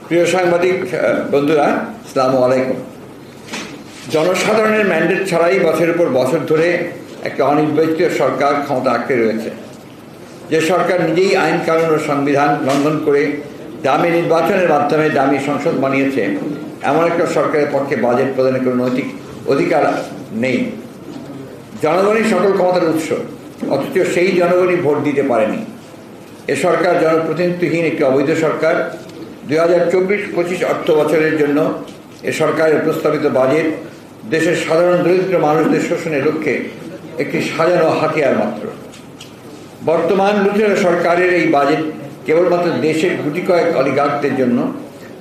প্রিয় সাংবাদিক বন্ধুরা, আসসালামু আলাইকুম। জনসাধারণের ম্যান্ডেট ছাড়াই বছরের পর বছর ধরে একটা অনির্বাচিত সরকার ক্ষমতা আঁকড়ে রয়েছে। যে সরকার নিজেই আইন কানুন ও সংবিধান লঙ্ঘন করে দামি নির্বাচনের মাধ্যমে দামি সংসদ বানিয়েছে, এমন একটা সরকারের পক্ষে বাজেট প্রদানের কোনো নৈতিক অধিকার নেই। জনগণই সকল ক্ষমতার উৎস, অথচ সেই জনগণই ভোট দিতে পারেনি। এ সরকার জনপ্রতিনিধিত্বহীন একটি অবৈধ সরকার। 2024-25 অর্থ বছরের জন্য এ সরকারের প্রস্তাবিত বাজেট দেশের সাধারণ দরিদ্র মানুষদের শোষণের লক্ষ্যে একটি সাজানো হাতিয়ার মাত্র। বর্তমান লুটেরা সরকারের এই বাজেট কেবলমাত্র দেশের গুটি কয়েক অলিগার্কদের জন্য,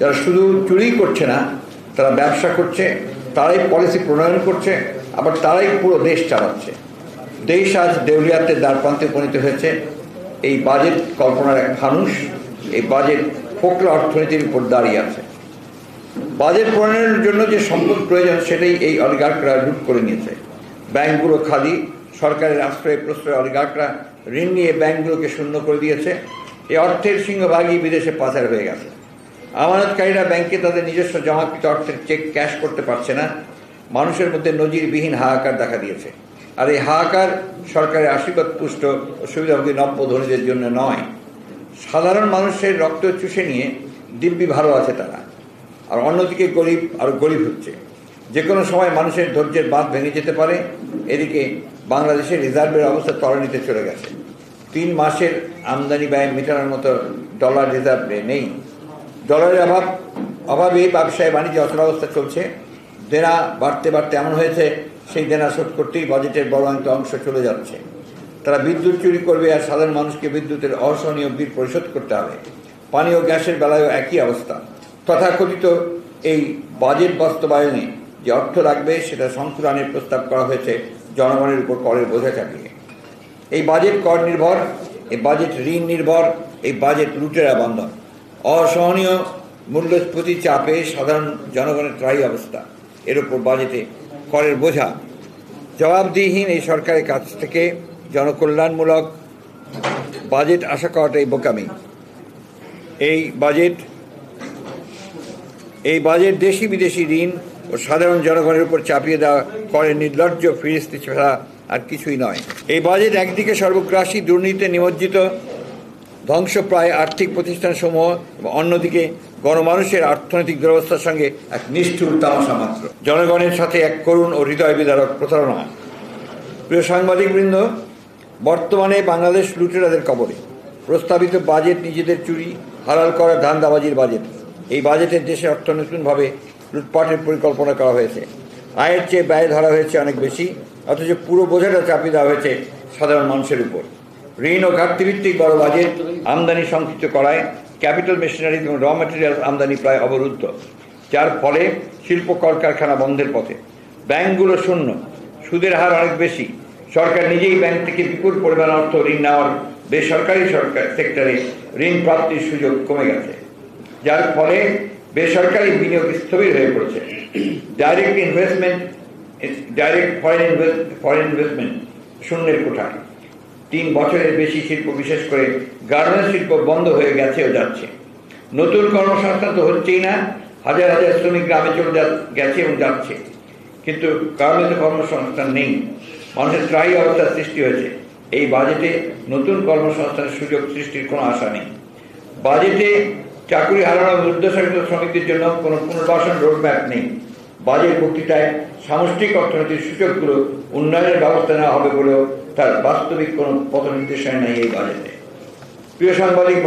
যারা শুধু চুরি করছে না, তারা ব্যবসা করছে, তারাই পলিসি প্রণয়ন করছে, আবার তারাই পুরো দেশ চালাচ্ছে। দেশ আজ দেউলিয়াত্বের দ্বারপ্রান্তে উপনীত হয়েছে। এই বাজেট কল্পনার এক ফানুষ। এই বাজেট ফোকলা অর্থনীতির উপর দাঁড়িয়ে আছে। বাজেট প্রণয়নের জন্য যে সম্পদ প্রয়োজন সেটাই এই অলিগার্করা লুট করে নিয়েছে। ব্যাংকগুলো খালি, সরকারের আশ্রয় প্রশ্রয় অলিগার্করা ঋণ নিয়ে ব্যাংকগুলোকে শূন্য করে দিয়েছে। এই অর্থের সিংহভাগই বিদেশে পাচার হয়ে গেছে। আমানতকারীরা ব্যাংকে তাদের নিজস্ব জমাকৃত অর্থের চেক ক্যাশ করতে পারছে না। মানুষের মধ্যে নজিরবিহীন হাহাকার দেখা দিয়েছে। আর এই হাহাকার সরকারের আশীর্বাদ পুষ্ট ও সুবিধাভোগী নব্য ধনীদের জন্য নয়। সাধারণ মানুষের রক্ত চুষে নিয়ে দিব্যি ভালো আছে তারা, আর অন্যদিকে গরিব আরও গরিব হচ্ছে। যে কোনো সময় মানুষের ধৈর্যের বাঁধ ভেঙে যেতে পারে। এদিকে বাংলাদেশের রিজার্ভের অবস্থা তলানিতে চলে গেছে। 3 মাসের আমদানি ব্যয় মেটানোর মতো ডলার রিজার্ভ নেই। ডলারের অভাবে ব্যবসায় বাণিজ্য অচলাবস্থা চলছে। দেনা বাড়তে বাড়তে এমন হয়েছে, সেই দেনা শোধ করতেই বাজেটের বড় একটা অংশ চলে যাচ্ছে। তারা বিদ্যুৎ চুরি করবে, আর সাধারণ মানুষকে বিদ্যুতের অসহনীয় বিল পরিশোধ করতে হবে। পানি ও গ্যাসের বেলায়ও একই অবস্থা। তথাকথিত এই বাজেট বাস্তবায়নে যে অর্থ লাগবে সেটা সংকুলানের প্রস্তাব করা হয়েছে জনগণের উপর করের বোঝা চাপিয়ে। এই বাজেট কর নির্ভর, এই বাজেট ঋণ নির্ভর, এই বাজেট লুটেরা বন্ধন। অসহনীয় মূল্যস্ফীতি চাপে সাধারণ জনগণের ত্রায়ী অবস্থা। এর উপর বাজেটে করের বোঝা। জবাবদিহিহীন এই সরকারের কাছ থেকে জনকল্যাণমূলক বাজেট আশা করাটাই বোকামি। এই বাজেট দেশি বিদেশি ঋণ ও সাধারণ জনগণের উপর চাপিয়ে দেওয়া করের নির্লজ্জ ফিরিস্তি ছাড়া আর কিছুই নয়। এই বাজেট একদিকে সর্বগ্রাসী দুর্নীতিতে নিমজ্জিত ধ্বংসপ্রায় আর্থিক প্রতিষ্ঠানসমূহ, এবং অন্যদিকে গণমানুষের অর্থনৈতিক দুরবস্থার সঙ্গে এক নিষ্ঠুর তামাশা মাত্র। জনগণের সাথে এক করুণ ও হৃদয় বিদারক প্রতারণা। প্রিয় সাংবাদিকবৃন্দ, বর্তমানে বাংলাদেশ লুটেরাদের কবলে। প্রস্তাবিত বাজেট নিজেদের চুরি হালাল করা ধান্দাবাজির বাজেট। এই বাজেটের দেশে অর্থ নতুনভাবে লুটপাটের পরিকল্পনা করা হয়েছে। আয়ের চেয়ে ব্যয় ধরা হয়েছে অনেক বেশি, অথচ পুরো বোঝাটা চাপিয়ে দেওয়া হয়েছে সাধারণ মানুষের উপর। ঋণ ও ঘাটতিভিত্তিক বড় বাজেট আমদানি সংকুচিত করায় ক্যাপিটাল মেশিনারি এবং র ম্যাটেরিয়াল আমদানি প্রায় অবরুদ্ধ, যার ফলে শিল্প কলকারখানা বন্ধের পথে। ব্যাংকগুলো শূন্য, সুদের হার অনেক বেশি। সরকার নিজেই ব্যাংক থেকে বিপুল পরিমাণ অর্থ ঋণ নেওয়ার বেসরকারি সেক্টরে ঋণ প্রাপ্তির সুযোগ কমে গেছে, যার ফলে বেসরকারি বিনিয়োগ স্থবির হয়ে পড়েছে। ডাইরেক্ট ফরেন ইনভেস্টমেন্ট শূন্যের কোঠায়। 3 বছরের বেশি শিল্প, বিশেষ করে গার্মেন্টস শিল্প বন্ধ হয়ে গেছে ও যাচ্ছে। নতুন কর্মসংস্থান তো হচ্ছেই না। হাজার হাজার শ্রমিক গ্রামে চলে গেছে এবং যাচ্ছে, কিন্তু গার্মেন্টসে কর্মসংস্থান নেই। মানুষের ত্রায়ী অবস্থার সৃষ্টি হয়েছে। এই বাজেটে নতুন কর্মসংস্থানের সুযোগ সৃষ্টির কোনো আশা নেই। বাজেটে চাকরি হারানো দুর্দশাগ্রস্ত শ্রমিকদের জন্য কোনো পুনর্বাসন রোডম্যাপ নেই। বাজেট বক্তৃতায় সামষ্টিক অর্থনীতির সূচকগুলো উন্নয়নের ব্যবস্থা নেওয়া হবে বলেও তার বাস্তবিক কোনো পথ নির্দেশনা নেই এই বাজেটে। প্রিয় সাংবাদিক।